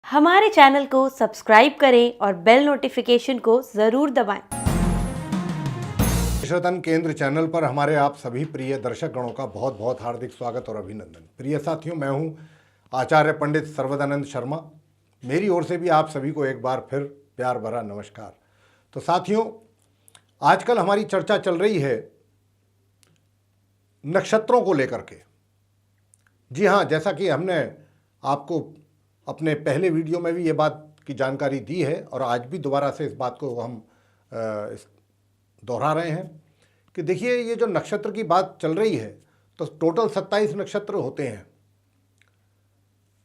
हमारे चैनल को सब्सक्राइब करें और बेल नोटिफिकेशन को ज़रूर दबाएं। श्रोतन केंद्र चैनल पर हमारे आप सभी प्रिय दर्शक गणों का बहुत बहुत हार्दिक स्वागत और अभिनंदन। प्रिय साथियों, मैं हूं आचार्य पंडित सर्वदानंद शर्मा। मेरी ओर से भी आप सभी को एक बार फिर प्यार भरा नमस्कार। तो साथियों, आजकल हमारी चर्चा चल रही है नक्षत्रों को लेकर के। जी हाँ, जैसा कि हमने आपको अपने पहले वीडियो में भी ये बात की जानकारी दी है और आज भी दोबारा से इस बात को हम दोहरा रहे हैं कि देखिए, ये जो नक्षत्र की बात चल रही है तो टोटल 27 नक्षत्र होते हैं।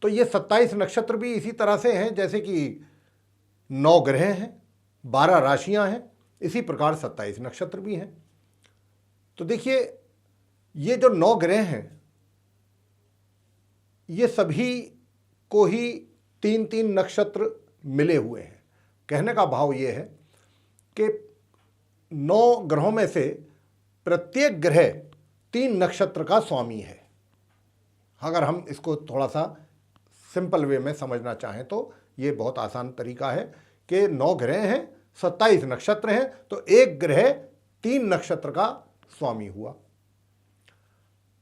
तो ये 27 नक्षत्र भी इसी तरह से हैं जैसे कि 9 ग्रह हैं, 12 राशियां हैं, इसी प्रकार 27 नक्षत्र भी हैं। तो देखिए, ये जो 9 ग्रह हैं ये सभी को ही 3-3 नक्षत्र मिले हुए हैं। कहने का भाव ये है कि 9 ग्रहों में से प्रत्येक ग्रह 3 नक्षत्र का स्वामी है। अगर हम इसको थोड़ा सा सिंपल वे में समझना चाहें तो ये बहुत आसान तरीका है कि 9 ग्रह हैं, 27 नक्षत्र हैं, तो एक ग्रह 3 नक्षत्र का स्वामी हुआ।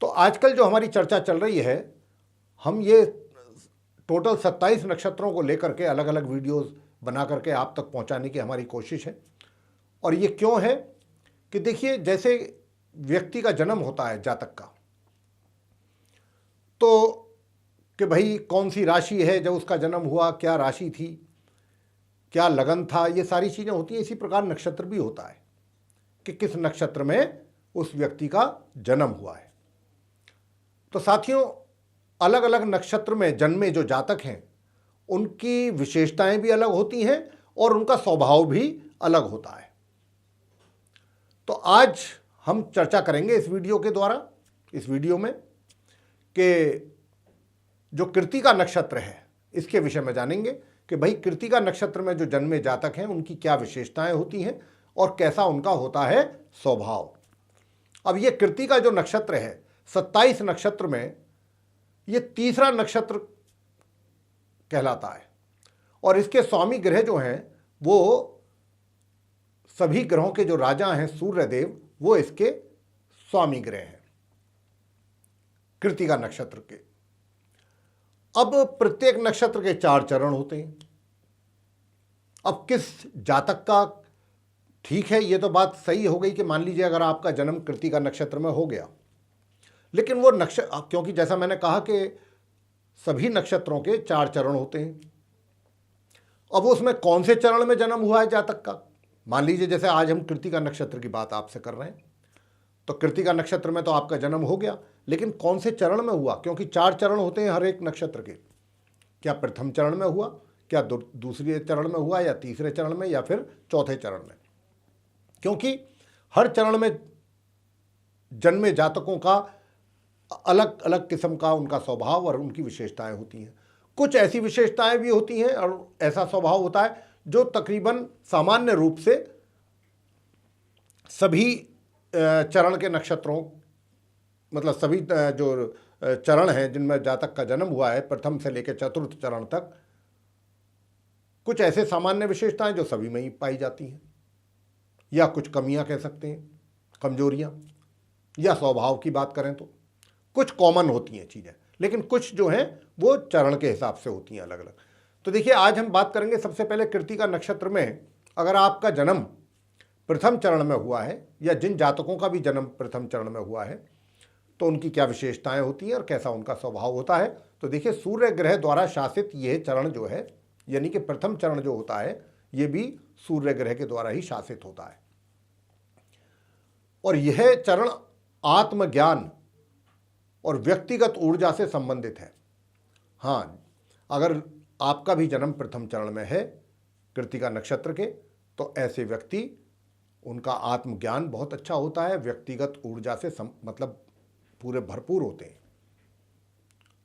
तो आजकल जो हमारी चर्चा चल रही है, हम ये टोटल 27 नक्षत्रों को लेकर के अलग अलग वीडियोस बना करके आप तक पहुंचाने की हमारी कोशिश है। और ये क्यों है कि देखिए, जैसे व्यक्ति का जन्म होता है जातक का, तो कि भाई कौन सी राशि है जब उसका जन्म हुआ, क्या राशि थी, क्या लगन था, ये सारी चीज़ें होती हैं। इसी प्रकार नक्षत्र भी होता है कि किस नक्षत्र में उस व्यक्ति का जन्म हुआ है। तो साथियों, अलग अलग नक्षत्र में जन्मे जो जातक हैं उनकी विशेषताएं भी अलग होती हैं और उनका स्वभाव भी अलग होता है। तो आज हम चर्चा करेंगे इस वीडियो के द्वारा, इस वीडियो में, कि जो कृत्तिका नक्षत्र है इसके विषय में जानेंगे कि भाई कृत्तिका नक्षत्र में जो जन्मे जातक हैं उनकी क्या विशेषताएं होती हैं और कैसा उनका होता है स्वभाव। अब ये कृत्तिका जो नक्षत्र है 27 नक्षत्र में ये तीसरा नक्षत्र कहलाता है और इसके स्वामी ग्रह जो हैं वो सभी ग्रहों के जो राजा हैं सूर्यदेव, वो इसके स्वामी ग्रह हैं कृत्तिका नक्षत्र के। अब प्रत्येक नक्षत्र के 4 चरण होते हैं। अब किस जातक का, ठीक है, ये तो बात सही हो गई कि मान लीजिए अगर आपका जन्म कृत्तिका नक्षत्र में हो गया, लेकिन वो नक्षत्र, क्योंकि जैसा मैंने कहा कि सभी नक्षत्रों के 4 चरण होते हैं। अब उसमें कौन से चरण में जन्म हुआ है जातक का, मान लीजिए जैसे आज हम कृत्तिका नक्षत्र की बात आपसे कर रहे हैं, तो कृत्तिका नक्षत्र में तो आपका जन्म हो गया, लेकिन कौन से चरण में हुआ, क्योंकि 4 चरण होते हैं हर एक नक्षत्र के। क्या प्रथम चरण में हुआ, क्या दूसरे चरण में हुआ, या तीसरे चरण में, या फिर चौथे चरण में। क्योंकि हर चरण में जन्मे जातकों का अलग अलग किस्म का उनका स्वभाव और उनकी विशेषताएं होती हैं। कुछ ऐसी विशेषताएं भी होती हैं और ऐसा स्वभाव होता है जो तकरीबन सामान्य रूप से सभी चरण के नक्षत्रों, मतलब सभी जो चरण हैं जिनमें जातक का जन्म हुआ है प्रथम से लेकर चतुर्थ चरण तक, कुछ ऐसे सामान्य विशेषताएं जो सभी में ही पाई जाती हैं, या कुछ कमियां कह सकते हैं, कमजोरियां, या स्वभाव की बात करें तो कुछ कॉमन होती हैं चीज़ें, लेकिन कुछ जो हैं वो चरण के हिसाब से होती हैं अलग अलग। तो देखिए, आज हम बात करेंगे सबसे पहले कृत्तिका नक्षत्र में अगर आपका जन्म प्रथम चरण में हुआ है, या जिन जातकों का भी जन्म प्रथम चरण में हुआ है, तो उनकी क्या विशेषताएं होती हैं और कैसा उनका स्वभाव होता है। तो देखिए, सूर्य ग्रह द्वारा शासित यह चरण जो है, यानी कि प्रथम चरण जो होता है, ये भी सूर्य ग्रह के द्वारा ही शासित होता है। और यह चरण आत्मज्ञान और व्यक्तिगत ऊर्जा से संबंधित है। हाँ, अगर आपका भी जन्म प्रथम चरण में है कृत्तिका नक्षत्र के, तो ऐसे व्यक्ति, उनका आत्मज्ञान बहुत अच्छा होता है, व्यक्तिगत ऊर्जा से मतलब पूरे भरपूर होते हैं,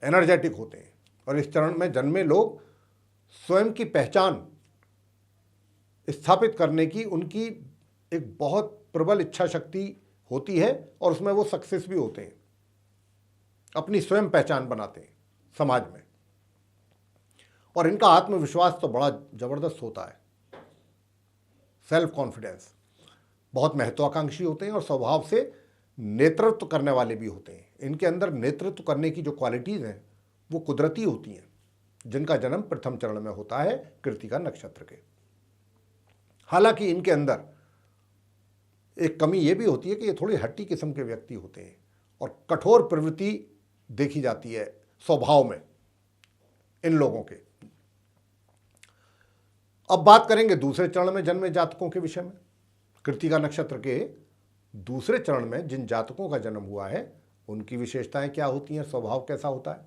एनर्जेटिक होते हैं। और इस चरण में जन्मे लोग स्वयं की पहचान स्थापित करने की उनकी एक बहुत प्रबल इच्छा शक्ति होती है और उसमें वो सक्सेस भी होते हैं, अपनी स्वयं पहचान बनाते हैं समाज में। और इनका आत्मविश्वास तो बड़ा जबरदस्त होता है, सेल्फ कॉन्फिडेंस। बहुत महत्वाकांक्षी होते हैं और स्वभाव से नेतृत्व करने वाले भी होते हैं। इनके अंदर नेतृत्व करने की जो क्वालिटीज़ हैं वो कुदरती होती हैं, जिनका जन्म प्रथम चरण में होता है कृत्तिका नक्षत्र के। हालांकि इनके अंदर एक कमी ये भी होती है कि ये थोड़ी हट्टी किस्म के व्यक्ति होते हैं और कठोर प्रवृत्ति देखी जाती है स्वभाव में इन लोगों के। अब बात करेंगे दूसरे चरण में जन्मे जातकों के विषय में। कृत्तिका नक्षत्र के दूसरे चरण में जिन जातकों का जन्म हुआ है उनकी विशेषताएं क्या होती हैं, स्वभाव कैसा होता है।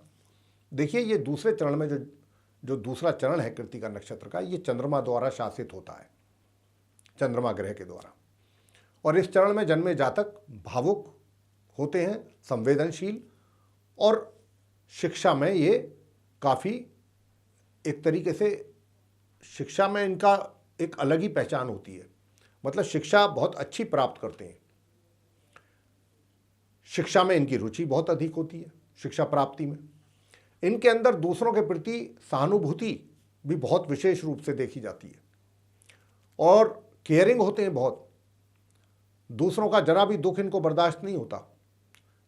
देखिए, ये दूसरे चरण में जो दूसरा चरण है कृत्तिका नक्षत्र का, ये चंद्रमा द्वारा शासित होता है, चंद्रमा ग्रह के द्वारा। और इस चरण में जन्मे जातक भावुक होते हैं, संवेदनशील, और शिक्षा में ये काफ़ी एक तरीके से शिक्षा में इनका एक अलग ही पहचान होती है। मतलब शिक्षा बहुत अच्छी प्राप्त करते हैं, शिक्षा में इनकी रुचि बहुत अधिक होती है। शिक्षा प्राप्ति में इनके अंदर दूसरों के प्रति सहानुभूति भी बहुत विशेष रूप से देखी जाती है और केयरिंग होते हैं बहुत। दूसरों का जरा भी दुख इनको बर्दाश्त नहीं होता,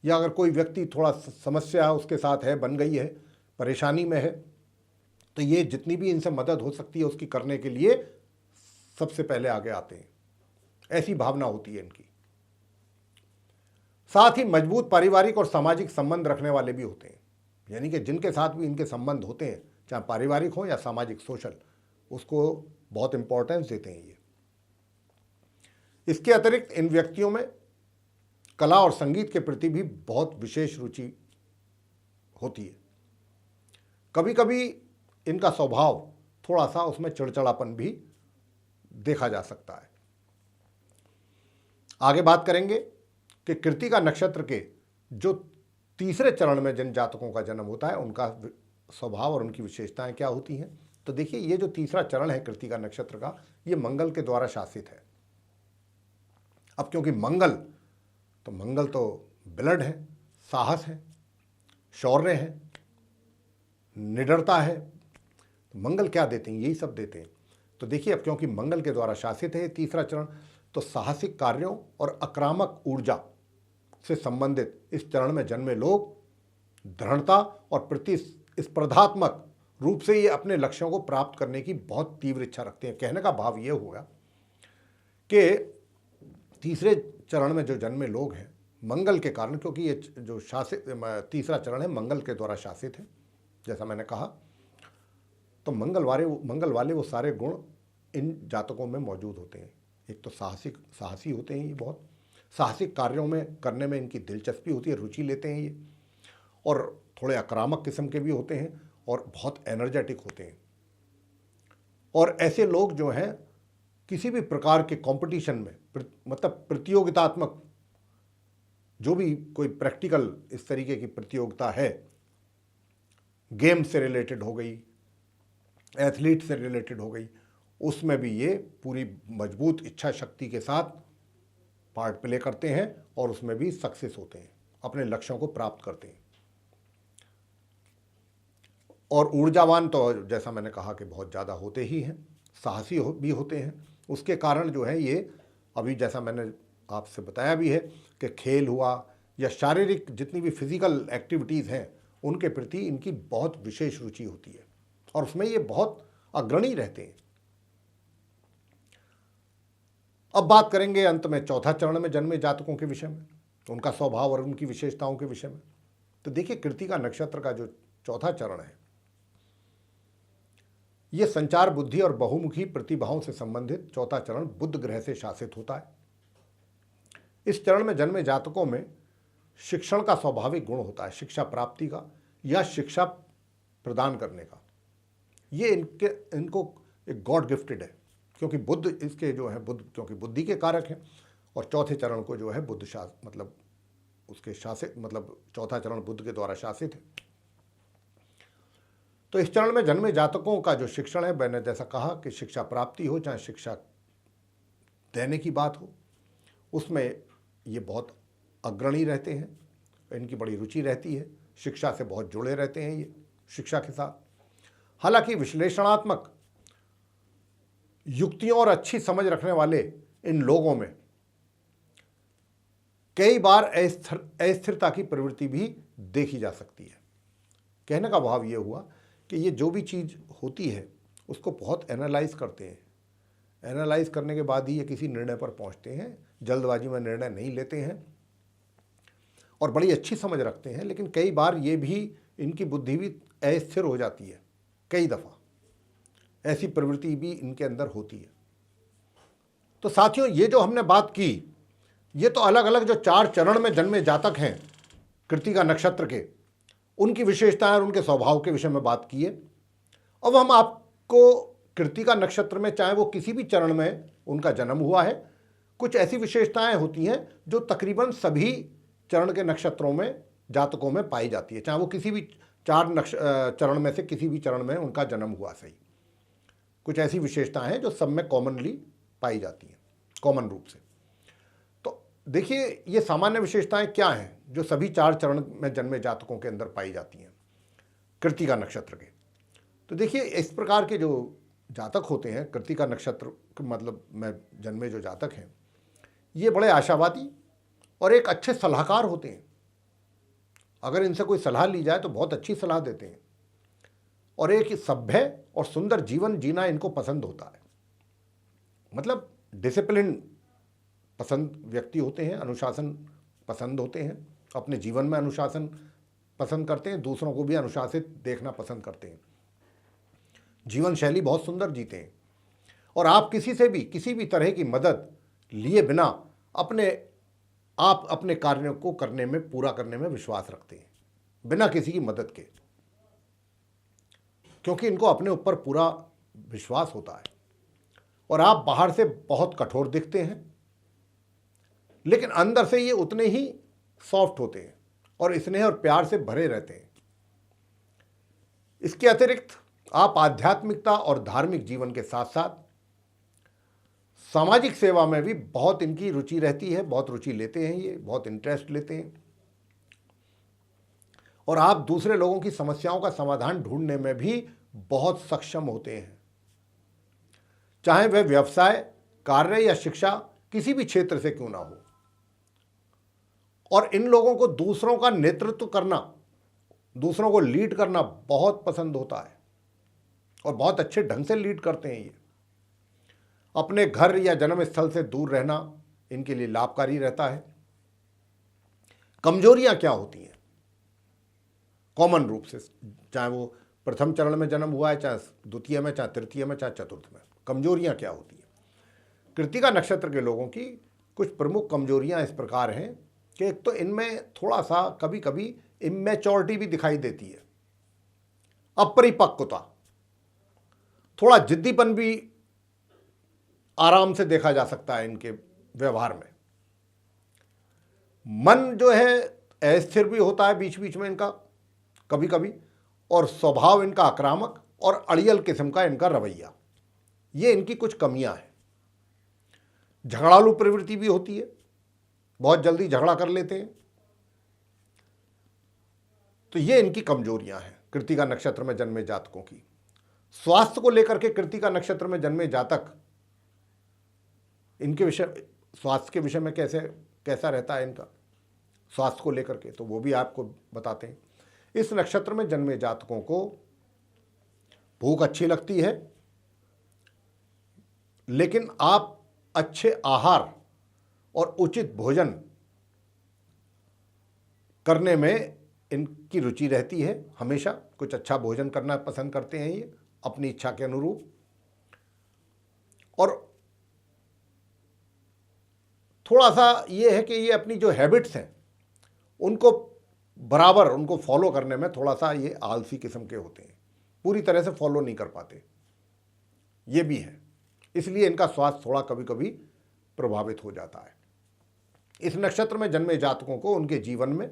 या अगर कोई व्यक्ति थोड़ा समस्या उसके साथ है, बन गई है, परेशानी में है, तो ये जितनी भी इनसे मदद हो सकती है उसकी करने के लिए सबसे पहले आगे आते हैं। ऐसी भावना होती है इनकी। साथ ही मजबूत पारिवारिक और सामाजिक संबंध रखने वाले भी होते हैं, यानी कि जिनके साथ भी इनके संबंध होते हैं, चाहे पारिवारिक हो या सामाजिक सोशल, उसको बहुत इंपॉर्टेंस देते हैं ये। इसके अतिरिक्त इन व्यक्तियों में कला और संगीत के प्रति भी बहुत विशेष रुचि होती है। कभी कभी इनका स्वभाव थोड़ा सा उसमें चिड़चिड़ापन भी देखा जा सकता है। आगे बात करेंगे कि कृत्तिका नक्षत्र के जो तीसरे चरण में जिन जातकों का जन्म होता है उनका स्वभाव और उनकी विशेषताएं क्या होती हैं। तो देखिए, ये जो तीसरा चरण है कृत्तिका नक्षत्र का, ये मंगल के द्वारा शासित है। अब क्योंकि मंगल तो ब्लड है, साहस है, शौर्य है, निडरता है, तो मंगल क्या देते हैं, यही सब देते हैं। तो देखिए, अब क्योंकि मंगल के द्वारा शासित है तीसरा चरण, तो साहसिक कार्यों और आक्रामक ऊर्जा से संबंधित इस चरण में जन्मे लोग दृढ़ता और प्रतिस्पर्धात्मक रूप से ये अपने लक्ष्यों को प्राप्त करने की बहुत तीव्र इच्छा रखते हैं। कहने का भाव ये होगा कि तीसरे चरण में जो जन्मे लोग हैं मंगल के कारण, क्योंकि ये जो शासित तीसरा चरण है मंगल के द्वारा शासित है, जैसा मैंने कहा, तो मंगल वाले वो सारे गुण इन जातकों में मौजूद होते हैं। एक तो साहसी होते हैं ये, बहुत साहसिक कार्यों में करने में इनकी दिलचस्पी होती है, रुचि लेते हैं ये, और थोड़े आक्रामक किस्म के भी होते हैं और बहुत एनर्जेटिक होते हैं। और ऐसे लोग जो हैं किसी भी प्रकार के कंपटीशन में, मतलब प्रतियोगितात्मक, जो भी कोई प्रैक्टिकल इस तरीके की प्रतियोगिता है, गेम से रिलेटेड हो गई, एथलीट से रिलेटेड हो गई, उसमें भी ये पूरी मजबूत इच्छा शक्ति के साथ पार्ट प्ले करते हैं और उसमें भी सक्सेस होते हैं, अपने लक्ष्यों को प्राप्त करते हैं। और ऊर्जावान तो जैसा मैंने कहा कि बहुत ज़्यादा होते ही हैं, साहसी भी होते हैं। उसके कारण जो है ये, अभी जैसा मैंने आपसे बताया भी है कि खेल हुआ या शारीरिक जितनी भी फिजिकल एक्टिविटीज़ हैं उनके प्रति इनकी बहुत विशेष रुचि होती है और उसमें ये बहुत अग्रणी रहते हैं। अब बात करेंगे अंत में चौथा चरण में जन्मे जातकों के विषय में, उनका स्वभाव और उनकी विशेषताओं के विषय में। तो देखिए, कृत्तिका नक्षत्र का जो चौथा चरण है, यह संचार बुद्धि और बहुमुखी प्रतिभाओं से संबंधित चौथा चरण बुध ग्रह से शासित होता है। इस चरण में जन्मे जातकों में शिक्षण का स्वाभाविक गुण होता है, शिक्षा प्राप्ति का या शिक्षा प्रदान करने का। ये इनको एक गॉड गिफ्टेड है, क्योंकि बुद्ध इसके जो है, बुद्ध क्योंकि बुद्धि के कारक हैं, और चौथे चरण को जो है बुद्ध मतलब उसके शासित, मतलब चौथा चरण बुद्ध के द्वारा शासित है। तो इस चरण में जन्मे जातकों का जो शिक्षण है, मैंने जैसा कहा कि शिक्षा प्राप्ति हो चाहे शिक्षा देने की बात हो, उसमें ये बहुत अग्रणी रहते हैं, इनकी बड़ी रुचि रहती है, शिक्षा से बहुत जुड़े रहते हैं ये, शिक्षा के साथ। हालांकि विश्लेषणात्मक युक्तियों और अच्छी समझ रखने वाले इन लोगों में कई बार अस्थिरता की प्रवृत्ति भी देखी जा सकती है। कहने का भाव ये हुआ कि ये जो भी चीज़ होती है उसको बहुत एनालाइज करते हैं, एनालाइज करने के बाद ही ये किसी निर्णय पर पहुंचते हैं, जल्दबाजी में निर्णय नहीं लेते हैं और बड़ी अच्छी समझ रखते हैं। लेकिन कई बार ये भी इनकी बुद्धि भी अस्थिर हो जाती है, कई दफ़ा ऐसी प्रवृत्ति भी इनके अंदर होती है। तो साथियों, ये जो हमने बात की, ये तो अलग अलग जो 4 चरण में जन्मे जातक हैं कृत्तिका नक्षत्र के, उनकी विशेषताएं और उनके स्वभाव के विषय में बात की है। अब हम आपको कृत्तिका नक्षत्र में, चाहे वो किसी भी चरण में उनका जन्म हुआ है, कुछ ऐसी विशेषताएं होती हैं जो तकरीबन सभी चरण के नक्षत्रों में, जातकों में पाई जाती है, चाहे वो किसी भी 4 चरण में से किसी भी चरण में उनका जन्म हुआ सही। कुछ ऐसी विशेषताएं हैं जो सब में कॉमनली पाई जाती हैं, कॉमन रूप से। तो देखिए, ये सामान्य विशेषताएं क्या हैं जो सभी 4 चरण में जन्मे जातकों के अंदर पाई जाती हैं कृत्तिका नक्षत्र के। तो देखिए, इस प्रकार के जो जातक होते हैं कृत्तिका नक्षत्र मतलब में जन्मे जो जातक हैं, ये बड़े आशावादी और एक अच्छे सलाहकार होते हैं। अगर इनसे कोई सलाह ली जाए तो बहुत अच्छी सलाह देते हैं और एक सभ्य और सुंदर जीवन जीना इनको पसंद होता है। मतलब डिसिप्लिन पसंद व्यक्ति होते हैं, अनुशासन पसंद होते हैं, अपने जीवन में अनुशासन पसंद करते हैं, दूसरों को भी अनुशासित देखना पसंद करते हैं, जीवन शैली बहुत सुंदर जीते हैं और आप किसी से भी किसी भी तरह की मदद लिए बिना आप अपने कार्यों को करने में, पूरा करने में विश्वास रखते हैं, बिना किसी की मदद के, क्योंकि इनको अपने ऊपर पूरा विश्वास होता है। और आप बाहर से बहुत कठोर दिखते हैं, लेकिन अंदर से ये उतने ही सॉफ्ट होते हैं और स्नेह और प्यार से भरे रहते हैं। इसके अतिरिक्त आप आध्यात्मिकता और धार्मिक जीवन के साथ साथ सामाजिक सेवा में भी बहुत इनकी रुचि रहती है, बहुत रुचि लेते हैं, ये बहुत इंटरेस्ट लेते हैं और आप दूसरे लोगों की समस्याओं का समाधान ढूंढने में भी बहुत सक्षम होते हैं, चाहे वह व्यवसाय, कार्य या शिक्षा किसी भी क्षेत्र से क्यों ना हो। और इन लोगों को दूसरों का नेतृत्व करना, दूसरों को लीड करना बहुत पसंद होता है और बहुत अच्छे ढंग से लीड करते हैं। ये अपने घर या जन्म स्थल से दूर रहना इनके लिए लाभकारी रहता है। कमजोरियां क्या होती हैं कॉमन रूप से, चाहे वो प्रथम चरण में जन्म हुआ है, चाहे द्वितीय में, चाहे तृतीय में, चाहे चतुर्थ में, कमजोरियां क्या होती हैं? कृत्तिका नक्षत्र के लोगों की कुछ प्रमुख कमजोरियां इस प्रकार हैं कि एक तो इनमें थोड़ा सा कभी कभी इमेच्योरिटी भी दिखाई देती है, अपरिपक्वता, थोड़ा जिद्दीपन भी आराम से देखा जा सकता है इनके व्यवहार में। मन जो है अस्थिर भी होता है बीच बीच में इनका कभी कभी, और स्वभाव इनका आक्रामक और अड़ियल किस्म का इनका रवैया, ये इनकी कुछ कमियां हैं। झगड़ालू प्रवृत्ति भी होती है, बहुत जल्दी झगड़ा कर लेते हैं। तो ये इनकी कमजोरियां हैं कृत्तिका नक्षत्र में जन्मे जातकों की। स्वास्थ्य को लेकर के कृत्तिका नक्षत्र में जन्मे जातक, इनके विषय, स्वास्थ्य के विषय में कैसा रहता है इनका स्वास्थ्य को लेकर के, तो वो भी आपको बताते हैं। इस नक्षत्र में जन्मे जातकों को भूख अच्छी लगती है, लेकिन आप अच्छे आहार और उचित भोजन करने में इनकी रुचि रहती है। हमेशा कुछ अच्छा भोजन करना पसंद करते हैं ये अपनी इच्छा के अनुरूप, और थोड़ा सा ये है कि ये अपनी जो हैबिट्स हैं उनको बराबर, उनको फॉलो करने में थोड़ा सा ये आलसी किस्म के होते हैं, पूरी तरह से फॉलो नहीं कर पाते, ये भी है। इसलिए इनका स्वास्थ्य थोड़ा कभी कभी प्रभावित हो जाता है। इस नक्षत्र में जन्मे जातकों को उनके जीवन में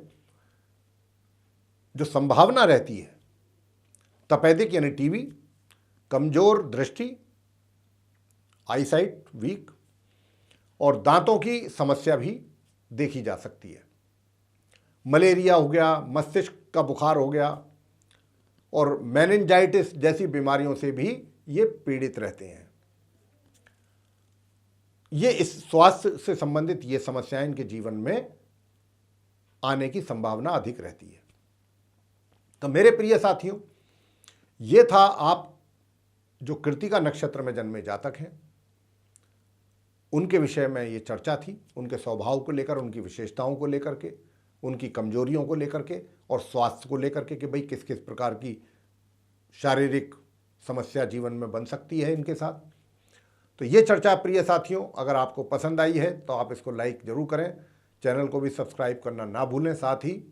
जो संभावना रहती है, तपेदिक यानी टीबी, कमजोर दृष्टि, आईसाइट वीक, और दांतों की समस्या भी देखी जा सकती है। मलेरिया हो गया, मस्तिष्क का बुखार हो गया, और मेनिंजाइटिस जैसी बीमारियों से भी ये पीड़ित रहते हैं। ये इस स्वास्थ्य से संबंधित ये समस्याएं इनके जीवन में आने की संभावना अधिक रहती है। तो मेरे प्रिय साथियों, ये था आप जो कृत्तिका नक्षत्र में जन्मे जातक हैं उनके विषय में ये चर्चा थी, उनके स्वभाव को लेकर, उनकी विशेषताओं को लेकर के, उनकी कमजोरियों को लेकर के और स्वास्थ्य को लेकर के कि भाई किस किस प्रकार की शारीरिक समस्या जीवन में बन सकती है इनके साथ। तो ये चर्चा प्रिय साथियों अगर आपको पसंद आई है तो आप इसको लाइक जरूर करें, चैनल को भी सब्सक्राइब करना ना भूलें, साथ ही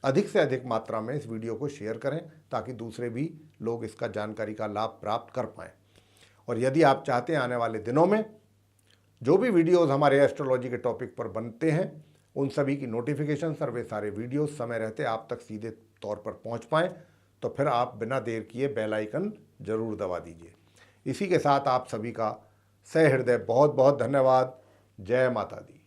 अधिक से अधिक मात्रा में इस वीडियो को शेयर करें ताकि दूसरे भी लोग इसका जानकारी का लाभ प्राप्त कर पाएँ। और यदि आप चाहते हैं आने वाले दिनों में जो भी वीडियोस हमारे एस्ट्रोलॉजी के टॉपिक पर बनते हैं उन सभी की नोटिफिकेशन और वे सारे वीडियोस समय रहते आप तक सीधे तौर पर पहुंच पाएँ, तो फिर आप बिना देर किए बेल आइकन जरूर दबा दीजिए। इसी के साथ आप सभी का सहृदय बहुत बहुत धन्यवाद। जय माता दी।